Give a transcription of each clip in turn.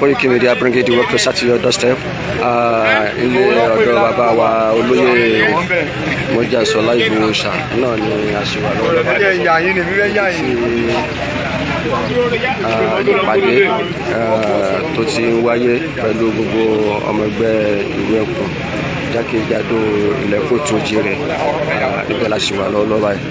Koiki Media bring it work closer to your doorstep. Ilé ọ̀dọ̀ bàbá wa olóyè Mọ́jàsọ́lá Ìgbòho Òòṣà náà ni a ṣe wà lọ́wọ́ ìpàdé tó ti ń wáyé pẹ̀lú gbogbo ọmọ ẹgbẹ́ ìlú Ẹkùn jákèjádò ilẹ̀ Kóòtù Òjìrè níbẹ̀ la ṣe wà lọ́wọ́ báyìí.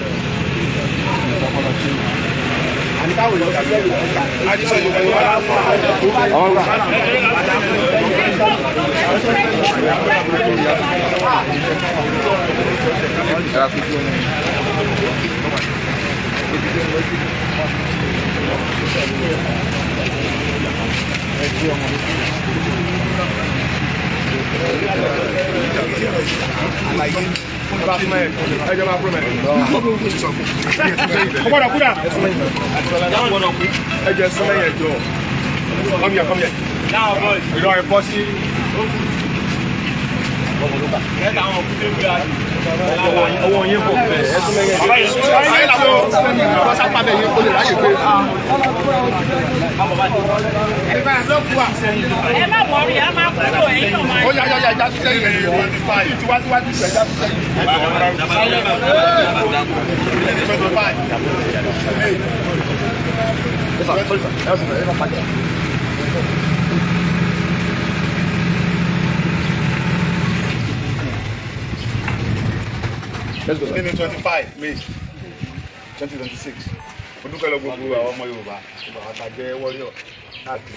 Let's go. 25 May 2026. Mo dúpẹ́ lọ gbogbo àwọn ọmọ Yorùbá, àwọn àtàjẹ́ warrior láti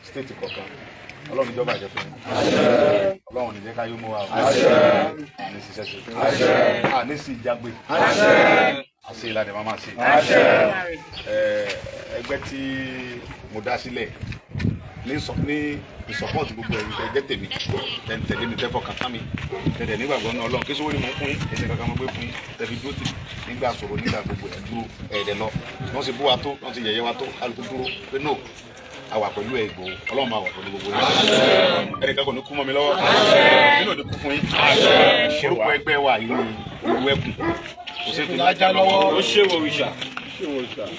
state kọ̀ọ̀kan. Ọlọ́run ìjọba àjẹ́ fún mi. Ọlọ́run ìjẹ́ ká yóò mú wa o. Àní ṣiṣẹ́ ṣe. Àní sì jágbe. Àṣẹ ìlànà máa ṣe. Ẹgbẹ́ tí mo dá sílẹ̀ ní ìsọpọ́ọ̀tì gbogbo ẹ̀rí ẹgbẹ́ tèmi tẹ̀lé mi tẹ́fọ́ kankan mi tẹ̀lé nígbàgbọ́ náà Ọlọ́run kí sówó ni mo fún yín ẹ̀sẹ̀ kankan mo gbé fún yín tẹ̀lé dúró tì nígbà sọ̀rọ̀ nígbà gbogbo ẹ̀ dúró ẹ̀ẹ́dẹ̀ lọ wọ́n sì bú wa tó wọ́n sì yẹ̀yẹ́ wa tó kálukú dúró pé no àwà pẹ̀lú ẹ̀ Ìgbòho Ọlọ́run máa wà pẹ̀lú gbogbo yín ẹnìkan kò ní kú mọ́ mi lọ́wọ́ nínú òde kú fún yín orúkọ ẹgbẹ́ wa ìlú Ẹkùn kò sí fi lájà lọ́wọ́ ó ṣèwọ̀ òrìṣà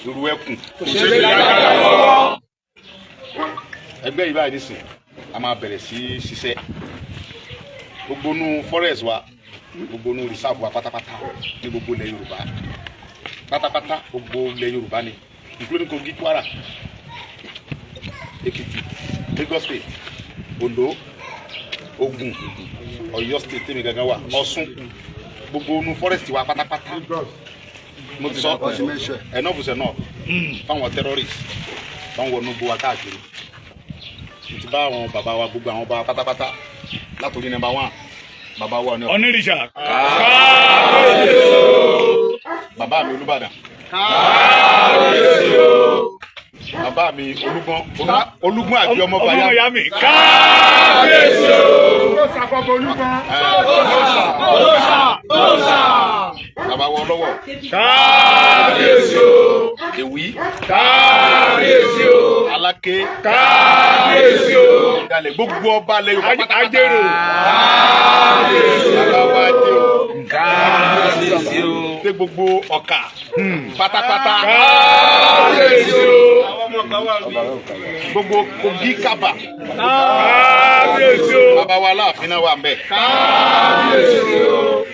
ìlú Ẹkùn kò sí fi lájà lọ́wọ́ ẹgbẹ́ yìí báyìí nísìn a máa bẹ̀rẹ̀ sí ṣiṣẹ́ gbogbo nu forest wa gbogbo nu reserve wa pátápátá ní gbogbo ilẹ̀ Yorùbá pátápátá gbogbo ilẹ̀ Yorùbá ni including Kogi, Kwara, Ekiti, Lagos State, Ondo, Ogun, Ọ̀yọ́ State tèmi gangan wa Ọ̀ṣun gbogbo nu forest wa pátápátá mo ti sọ enough is enough fáwọn terrorists fáwọn wọnú gbogbo wa káàkiri ti bá àwọn bàbá wa gbogbo àwọn bá pátápátá látòrí number 1 bàbá wa ní Onírìṣà kábíyèsí o bàbá mi Olúbàdàn kábíyèsí o bàbá mi Olúgbọ́n àti ọmọ bàyá mi kábíyèsí o bàbá wa Ọlọ́wọ̀ kábíyèsí o Ewì kábíyèsí o Aláké kábíyèsí o ìdálẹ̀ gbogbo ọba lẹ́yìn pátápátá Ajérò kábíyèsí bàbá wa dé o kábíyèsí o dé gbogbo Ọ̀kà pátápátá kábíyèsí o gbogbo Kogi Kaba kábíyèsí o bàbá wa Aláàfin náà wà ń bẹ̀ kábíyèsí o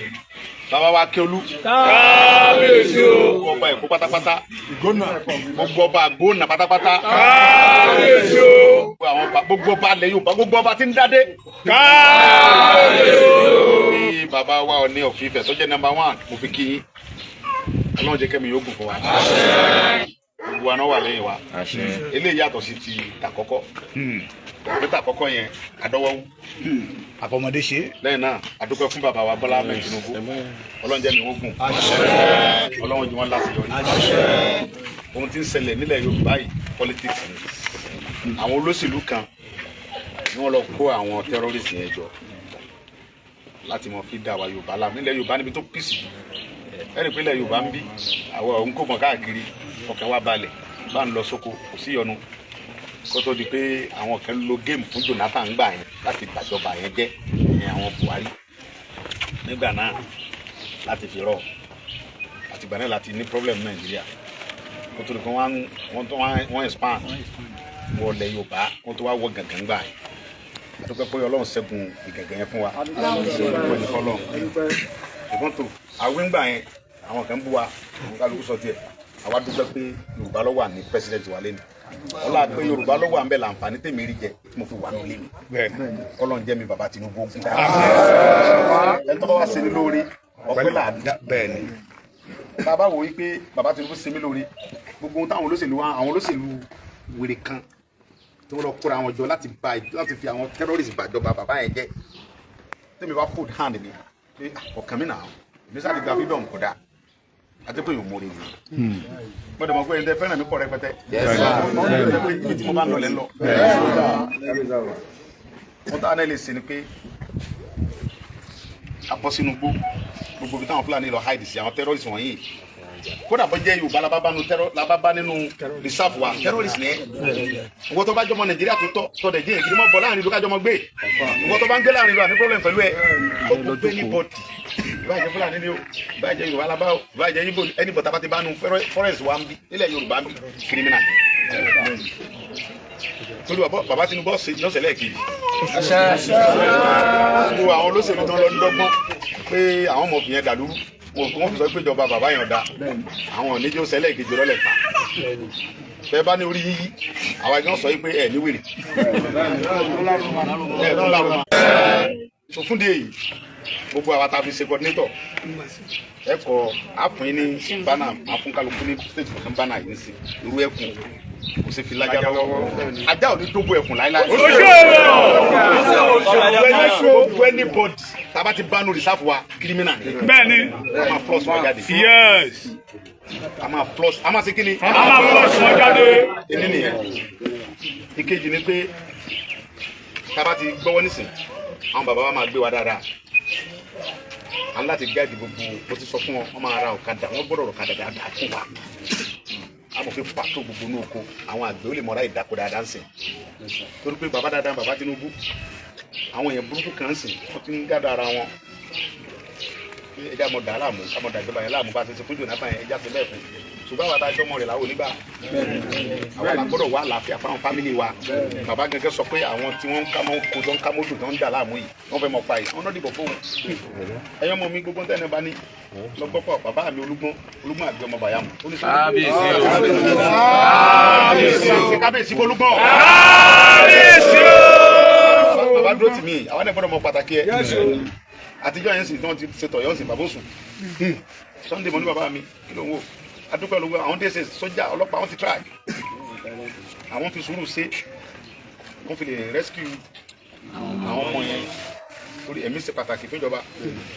bàbá wa Akéolú kábíyèsí o gbogbo ọba Èkó pátápátá gbogbo ọba Àgbónà pátápátá kábíyèsí o gbogbo ọba ilẹ̀ Yorùbá gbogbo ọba tí ń dádé kábíyèsí o ní bàbá wa Ọọ̀ni of Ifẹ̀ tó jẹ́ number 1 mo fi kí yín Ọlọ́run jẹ́ kẹ́mi yóò gùn fún wa gbogbo wa náà wà lẹ́yìn wa eléyìí yàtọ̀ sí ti àkọ́kọ́ pété àkọ́kọ́ yẹn adọ́wọ́wú àfọmọdé ṣe lẹ́yìn náà adúpẹ́ fún bàbá wa Bọ́lá Ahmed Tinubu Ọlọ́run jẹ́ mi wọ́n gùn Ọlọ́run jí wọ́n láti yọrí ohun tí ń ṣẹlẹ̀ nílẹ̀ Yorùbá yìí politics ni àwọn olóṣèlú kan ni wọ́n lọ kó àwọn terrorists yẹn jọ láti mọ̀ fi dá wa Yorùbá láàmú nílẹ̀ Yorùbá níbi tó pìsì ẹ̀rì pé ilẹ̀ Yorùbá ń bí àwọn òun kò mọ̀ káàkiri ọkàn wa balẹ̀ bá ń lọ sóko kò sí yọnu kó tó di pé àwọn kan lo géèmù fún Jonathan gbà yẹn láti gbàjọba yẹn jẹ́ ní àwọn Buhari nígbà náà láti fi rọ àtìgbà náà láti ní problem Nàìjíríà kó tó di pé wọ́n expand wọlé Yorùbá wọn tó wá wọ gàngàn gbà yẹn àdúgbò pé Ọlọ́run ṣẹ́gun ìgàngàn yẹn fún wa ṣùgbọ́n tó àwíngbà yẹn àwọn kan bú wa àwọn kálukú sọ tiẹ̀ àwa dúpẹ́ pé Yorùbá ló wà ní president wa lẹ́nu ọlá pé Yorùbá ló wà ń bẹ láǹfààní tèmi rí jẹ tí mo fi wà nílé mi Ọlọ́run jẹ́ mi bàbá Tinubu ogun ẹ̀ tọ́ bá wá sí ní lórí ọpẹ́ làádá bẹ́ẹ̀ ni bàbá wò wí pé bàbá Tinubu ṣe mí lórí gbogbo táwọn olóṣèlú wèrè kan tí wọ́n lọ kóra wọn jọ láti fi àwọn terrorist gbàjọba bàbá yẹn jẹ́ tèmi bá fold hand mi pé ọ̀kan mi náà èmi sáà ti gba freedom kódà àti pé yóò mórí mi gbọ́dọ̀ mọ̀ pé ẹni tẹ́ fẹ́ràn mi pọ̀ rẹpẹtẹ tí mo bá ń lọ lẹ́ ń lọ wọ́n táwọn náà lè ṣe ni pé abọ́ sínú gbogbo bí táwọn Fúlàní lọ hide sí àwọn terrorist wọ̀nyí kódà bọ́ jẹ́ Yorùbá lababa nínú reserve wa terrorist ni ẹ́ ìwọ tó bá jọmọ Nàìjíríà tó tọ́ dẹ̀ díẹ̀ kí ni mo bọ̀ láàrin ìlú kájọmọ gbé ìwọ tó bá ń gbé láàrin ìlú àní problem pẹ̀lú ẹ ó gbé ní bọ́ọ̀dì ìbájẹ́ Fúlàní ni o ìbájẹ́ Yorùbá labá o ìbájẹ́ Ìgbò ẹni bọ̀ tábà ti bá nu forest wa ń bí nílẹ̀ Yorùbá ń bí criminal tolu bàbá Tinubu lọ́sẹ̀ lẹ́ẹ̀kejì gbogbo àwọn olóṣèlú tán lọ ń dọ́gbọ́n pé àwọn ọmọ òfin yẹn dàlúrú wọ́n fi sọ pé ìjọba bàbá yẹn da àwọn oníjó sẹ́lẹ̀ kejì lọ́lẹ̀ pa bẹ́ẹ̀ bá ní orí yíyí àwọn ẹ̀gbọ́n sọ pé ẹ̀ ní wèrè ẹ̀ tó lárúmọ. so fún di èyí gbogbo àwọn tá a fi ṣe coordinator ẹ kọ àfún ní bánà àfúnkálukú ní state kan bánà yìí sí irú ẹkùn kò sí fi lájà lọ́wọ́ ajá ò ní dógbò ẹkùn láíláí. gbogbo anybody tába ti bánu reserve wa criminal ni. bẹ́ẹ̀ni a máa flush wọn jáde. yes. a máa flush a máa ṣe kí ni. a máa flush wọn jáde. èmi nìyẹn ìkejì ni pé tába ti gbọ́wọ́ nísìn àwọn bàbá wa máa gbé wa dáadáa aláti gáàdì gbogbo mo ti sọ fún wọn máa ra ọ̀kadà wọn gbọ́dọ̀ ọ̀kadà dáadáa fún wa amòfin pàtó gbogbo ní oko àwọn àgbẹ̀ ó lè mọ̀ra ìdàkọ̀ dáadáa ń sìn torí pé bàbá dáadáa bàbá Tinubu àwọn èèyàn burúkú kan ń sìn wọ́n ti ń gádà ara wọn ẹja mọ̀ dà láàmú àmọ̀ dàjọba yẹn láàmú bá ti ṣe fún Jonathan yẹn ẹja fi bẹ́ẹ̀ fún ṣùgbọ́n àwọn adájọ́ ọmọ rẹ̀ làwọn onígbà àwọn alágbọ́dọ̀ wà láàfíà fáwọn fámìlì wa bàbá gẹ́gẹ́ sọ pé àwọn tí wọ́n ń ká mọ́ kó tó ń ká mọ́tò tó ń dà láàmú yìí wọ́n fẹ́ mọ̀ pa yìí wọ́n náà dìbò fóun ẹ̀yọ́ mọ̀ mi gbogbo tẹ́lẹ̀ bá ní lọ́gbọ́pọ̀ bàbá mi olúgbọ́n àgbẹ̀ ọmọ bàyàmù kábíyèsí olúgbọ́n bàbá dúró tì mí àwọn ẹ̀ gbọ́dọ̀ mọ̀ pàtàkì ẹ̀ àtijọ́ yẹn sì tí wọ́n ti ṣe tọ̀yọ́ sí bàbá òsùn Sunday mo ní bàbá mi kí ló ń wò adúpẹ́ lówó àwọn dẹ́sẹ̀ sọ́jà ọlọ́pàá wọ́n ti try àwọn fi sùúrù ṣe wọ́n fi lè rescue àwọn ọmọ yẹn lórí ẹ̀mí ṣe pàtàkì fúnjọba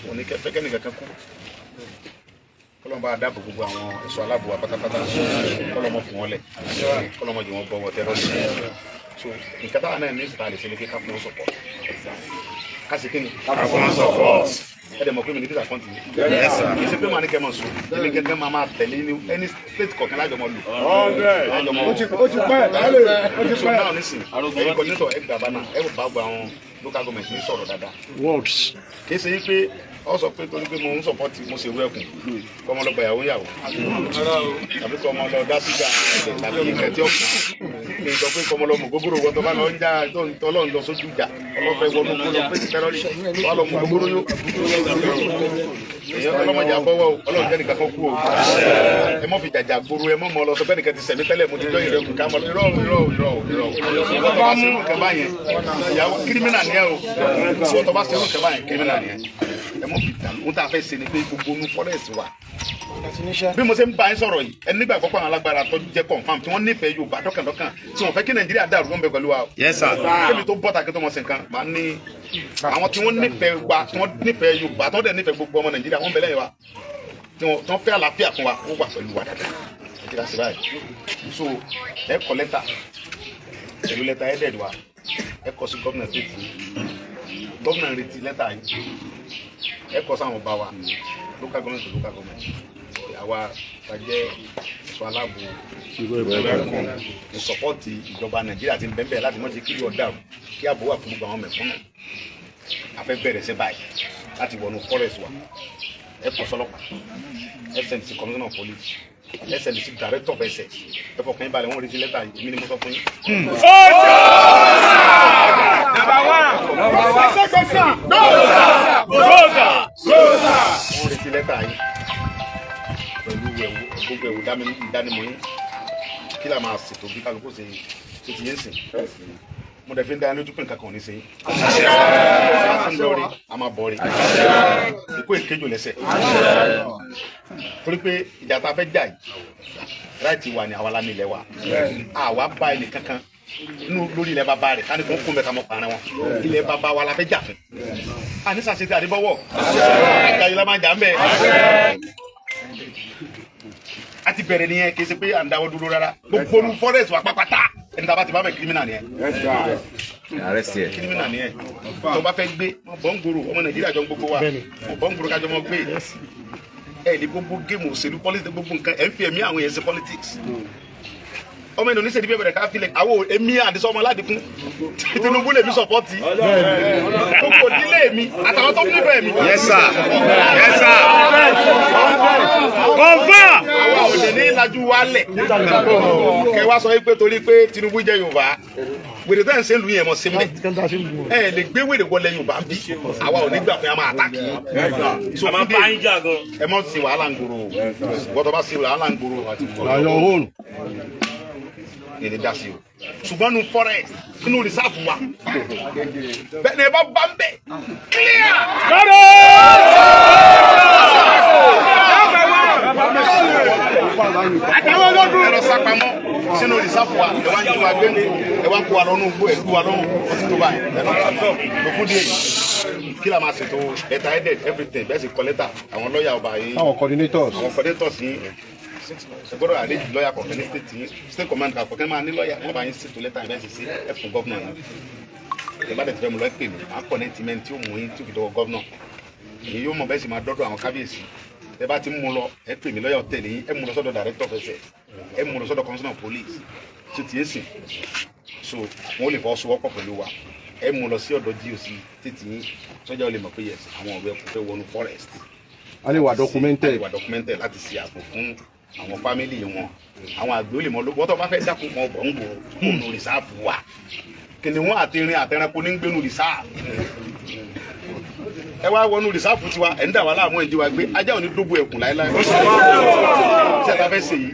wọn ní kẹ́kẹ́ nìkan kan kú kọ́lọ́mọ bá dáàbò gbogbo àwọn ẹ̀ṣọ́ aláàbò wa pátápátá kọ́lọ́mọ fún wọn lẹ̀ kọ́lọ́mọ jù wọn bọ́wọ́ tẹ́rọ́ọ̀sì so nǹkan táwọn náà ní ìsìta lè ṣe ní kí ká fún wọn support ká sì kí ni ká fún wọn support ẹ̀dẹ̀ mọ̀ pé mi ní dídà kọ́ntì kì í ṣe pé màá ní kẹ́ mọ̀ sùn èmi gẹ́gẹ́ máa tẹ̀lé ní ẹni state kọ̀ọ̀kan lájọmọ̀ lù ó ti pẹ́ náà nísìnyí ẹ̀yin coordinator ẹ̀ gbà bá náà ẹ̀ bá gba àwọn local government ní sọ̀rọ̀ dáadáa kì í ṣe pé ọ sọ pé torí pé mo ń support mo ṣe rú ẹkùn kọ́ ọmọ lọ gba ìyàwó yàwó tàbí kọ́ ọmọ lọ dá síjà tàbí ìkẹ́ tí ó kù kì í sọ pé kọ́ ọmọ lọ mọ̀ gbogbo wọn tó bá lọ ń já tó lọ ń lọ sójú ìjà ọlọ́fẹ́ wọnú kó lọ pé tẹ́rọ́lì wà lọ mọ̀ gbogbo yó èèyàn ọlọ́mọdé àbọ̀wọ̀ ọlọ́run jẹ́ nìkan kan kú o ẹ mọ̀ fi jàjà gbòòrò ẹ mọ̀ mọ̀ lọ sọ pé nìkan ti sẹ̀mí tẹ́lẹ̀ mo ti jọ́ ìrẹ́kùn ká mọ̀ irọ́ tó bá ṣe nǹkan báyẹn ìyàwó kírímínà ni ẹ o tó bá ṣe nǹkan báyẹn kírímínà ni ẹ ẹ mọ̀ fi dànù ohun tá a fẹ́ ṣe ni pé gbogbo onú fọ́rẹ́ẹ̀sì wa bí mo ṣe ń bá yín sọ̀rọ̀ yìí ẹni nígbà gbọ́pọ̀ àwọn alágbára tó jẹ́ confam tí wọ́n nífẹ̀ẹ́ Yorùbá dọ́kàndọ́kàn tí wọ́n fẹ́ kí Nàìjíríà dàrú wọn bẹ pẹ̀lú wa. Yes sir. kémi tó bọ́ta kí tó mọ̀ sí nǹkan máa ní àwọn tí wọ́n nífẹ̀ẹ́ wa tí wọ́n nífẹ̀ẹ́ Yorùbá tí wọ́n dẹ̀ nífẹ̀ẹ́ gbogbo ọmọ Nàìjíríà wọ́n bẹ lẹ́yìn wa tí wọ́n fẹ́ àlàáfíà fún wa wọ́n wà pẹ̀lú wa dáadáa àti láti báyìí. so ẹ kọ lẹ́tà pẹ̀lú lẹ́tà ẹ̀dẹ̀d wa ẹ kọ sí gómìnà state gómìnà retí lẹ́tà yìí ẹ kọ sáwọn ọba wa local government to local government àwa tajẹ́ ẹ̀ṣọ́ aláàbò ẹ̀kọ́ ní sọ́pọ́ọ̀tì ìjọba Nàìjíríà ti ń bẹ́ẹ̀ láti mọ̀ jẹ́ kí yóò dàrú kí ààbò wà fún gbogbo àwọn mẹ̀kúnnù a fẹ́ bẹ̀rẹ̀ sí báyìí láti wọnú forest wa ẹ kọ sọ́lọ́pàá ẹ send sí commissioner of police ẹsẹ̀ lè ṣe director fẹsẹ̀ ẹ fọkàn yín balẹ̀ wọ́n retí lẹ́tà yìí èmi ni mo sọ fún yín. wọ́n retí lẹ́tà yìí pẹ̀lú gbogbo ẹ̀wù ìdánimọ̀ yín kí la máa ṣètò bí kálukú ṣe ti yé sìn mo dẹ̀ fi ń dá lójú pé nǹkan kan ò ní ṣe yín. lórí a máa bọ̀ rí ikú èkéjò lẹ́sẹ̀ torí pé ìjà tá a fẹ́ jà yìí láti wà ní àwa lámì ilẹ̀ wa àwa bá ilé kankan inú lórí ilẹ̀ bàbá rẹ̀ ká ní kó kún bẹ́ẹ̀ ká mọ̀ pàrọ̀ wọn ilẹ̀ bàbá wa la fẹ́ jà fún àníṣà ṣe ti àdébọ̀wọ̀ àgbà yìí la máa jà ń bẹ̀ a ti bẹ̀rẹ̀ nìyẹn kì í ṣe pé à ń dáwọ́ dúró rárá gbogbo olú forest wa pápátá ẹni tá a bá ti bá bẹ̀ kírímìnà nìyẹn kírímìnà nìyẹn tó bá fẹ́ gbé bọ́ǹgòrò ọmọ nàìjíríà jọ gbogbo wa bọ́ǹgòrò kájọ mọ́ gbé ẹ ní gbogbo géèmù òṣèlú politics gbogbo nǹkan ẹ ń fi ẹ̀mí àwọn yẹn ṣe politics ọmọ ẹni oníṣẹ́ ìdíbẹ̀ bẹ̀rẹ̀ ká filẹ̀ àwọn èmi àdìsọ́ ọmọ aládìkún Tinubu lè mi sọ̀pọ́tì gbogbo ìdílé mi àtàwọn tó nífẹ̀ẹ́ mi. Yes sir. Yes sir. Confirm. àwọn òde ní ìlàjú wa lẹ̀ kẹ wá sọ pé torí pé Tinubu jẹ́ Yorùbá wèrè tẹ́ ń ṣe ń lu yẹn mọ̀ sí mi ẹ lè gbé wèrè wọlé Yorùbá bí àwa ò ní gbà fún yà máa àtàkì so fún dé ẹ mọ̀ sí wàhálà ń gbòòrò gbọ́dọ̀ bá sí wàhálà ń gbòòrò èdè dá sí o ṣùgbọ́n nu forest inú reserve wa bẹ́ẹ̀ ni ẹ bá bá ń bẹ̀ clear. àtàwọn ọlọ́dún ẹ̀rọ sápamọ́ sínú reserve wa ẹ wá ń ju agbẹ́ni ẹ wá ń kó wa lọ́nù gbó ẹ̀ lù wa lọ́nù ọtí tó báyìí ẹ̀ náà lọ fún díẹ̀ kí la máa ṣètò ẹ̀ta ẹ̀dẹ̀ everything bẹ́ẹ̀ sì kọ́ lẹ́tà àwọn lọ́ọ̀yà ọba yìí àwọn coordinators yìí gbọ́dọ̀ àlejò lọ́ọ̀yà kọ̀ọ̀kan ní state command kọ̀ọ̀kan máa ní lọ́ọ̀yà wọ́n bá yín ṣètò lẹ́tà ìbẹ́ẹ̀ sì ẹ̀ fún gọ́vnà yìí ìjọba tẹ̀ tí fẹ́ mu lọ́ọ́ pè mí à ń kọ́ ní tìmẹ́ tí ó mú yín tó fi dọ́wọ́ gọ́vnà èyí yóò mọ̀ bẹ́ẹ̀ sì máa dọ́dọ̀ àwọn kábíyèsí ẹ bá ti mú lọ ẹ pè mí lọ́ọ̀yà tẹ̀lé yín ẹ mú lọ sọ́dọ̀ director fẹsẹ̀ ẹ mú lọ sọ́dọ̀ commissioner police ṣe tiẹ̀ sìn so wọn ò lè fọwọ́ sowọ́pọ̀ pẹ̀lú wa ẹ mú lọ sí ọ̀dọ̀ GOC títí yín sọ́jà ò lè mọ̀ pé yes àwọn ọ̀rẹ́ kò fẹ́ wọnú forest. a lè wà documented láti ṣe ààbò fún àwọn fámìlì wọn àwọn àgbẹ̀ ó lè mọ lọ́wọ́ tó bá fẹ́ dákun mọ́ bọ̀ ń gbòòrò kóònù rìsáàfù wa kìnìún àti irin àtẹranko ní gbénu rìsáàfù ẹ wá wọnú rìsáàfù tiwa ẹ̀ ń dà wá láàmú ẹ̀jẹ̀ wa gbé ajá ò ní dógbò ẹ̀kùn láéláé ṣé ẹ bá fẹ́ ṣe yìí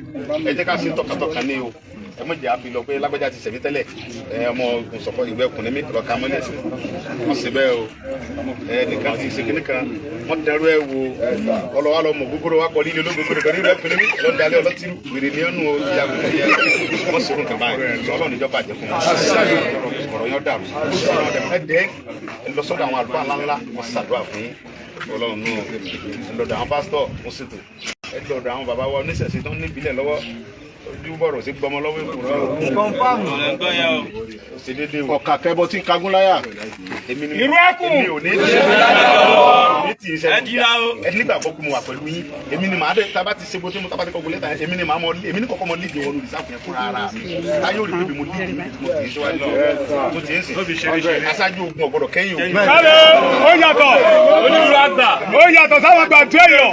ẹ jẹ́ ká ṣe tọkàntọkàn ní o ẹ mọ̀ jẹ́ àfi lọ pé lágbájá ti ṣẹ̀mí tẹ́lẹ̀ ẹ ọmọ ogun sọ̀kọ́ ìwé ẹ̀kùn ní mi lọ́ka mọ́lẹ̀ sí wọ́n sì bẹ́ẹ̀ o ẹ nìkan ti ṣe kíní kan wọ́n dẹrú ẹ wo ọlọ́wà lọ́mọ gbogbo wa kọ́ líle olóògbé pẹ̀lú ìwé ẹ̀kùn ní mi lọ́dàlẹ́ ọlọ́tìrú wèrè ní ẹnu ìyàgò wọ́n sì rún kàn báyìí sọ ọlọ́run ìjọba àjẹ fún wọn ọ̀rọ̀ yẹn dàrú ẹ̀dẹ́ lọ́sọ̀dọ̀ àwọn àlùfáà ńláńlá wọ́n ṣàdúrà fún ọlọ́run náà lọ́dọ̀ àwọn pásítọ̀ wọ́n ṣètò ẹ̀dọ̀ àwọn bàbá wa oníṣẹ̀ṣe tó ń níbilẹ̀ lọ́wọ́ ojú bọ̀rọ̀ sí gbọmọ lọ́wọ́ ìkùrọ̀ nǹkan fáàmù ṣe déédéé ọ̀kà kẹbọ tí ń kagún láyà èmi ni irú ẹkùn èmi ò ní tí ì ṣe ẹ nígbà gbọ́kú mo wà pẹ̀lú yín èmi ni màá dé tábà ti ṣe bó tí mo tábà ti kọ́kọ́ lẹ́tà èmi ni màá mọ èmi ni kọ́kọ́ mọ lídìí wọn olùsàkùn yẹn fúnra ara táyé òrì bíbí mo lídìí mo kì í ṣe wájú tó ti ń sìn aṣáájú ogun ọ̀gbọ̀dọ̀ kẹ́yìn ogun. ó yàtọ̀ onírúurú àgbà ó yàtọ̀ sáwọn àgbà tó èèyàn.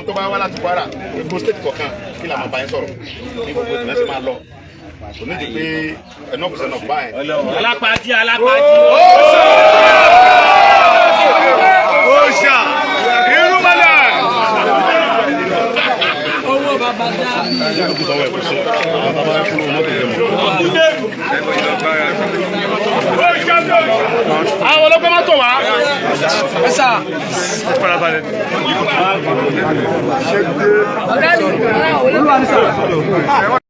àwọn tó bá wá láti Kwara Èkó state kọ̀ọ̀kan kí làwọn bá yẹn sọ̀rọ̀ ní gbogbo ìdílé ṣe máa lọ kò ní di pé ẹnọ́bùsẹ̀ náà bá yẹn. alápàájì Oṣà Irúnmọlẹ̀. owó bàbá dá. àwọn ọlọ́pàá máa tọ̀ wá. ẹ sà. farabalẹ̀. ọ̀gá mi olúwa mi sà.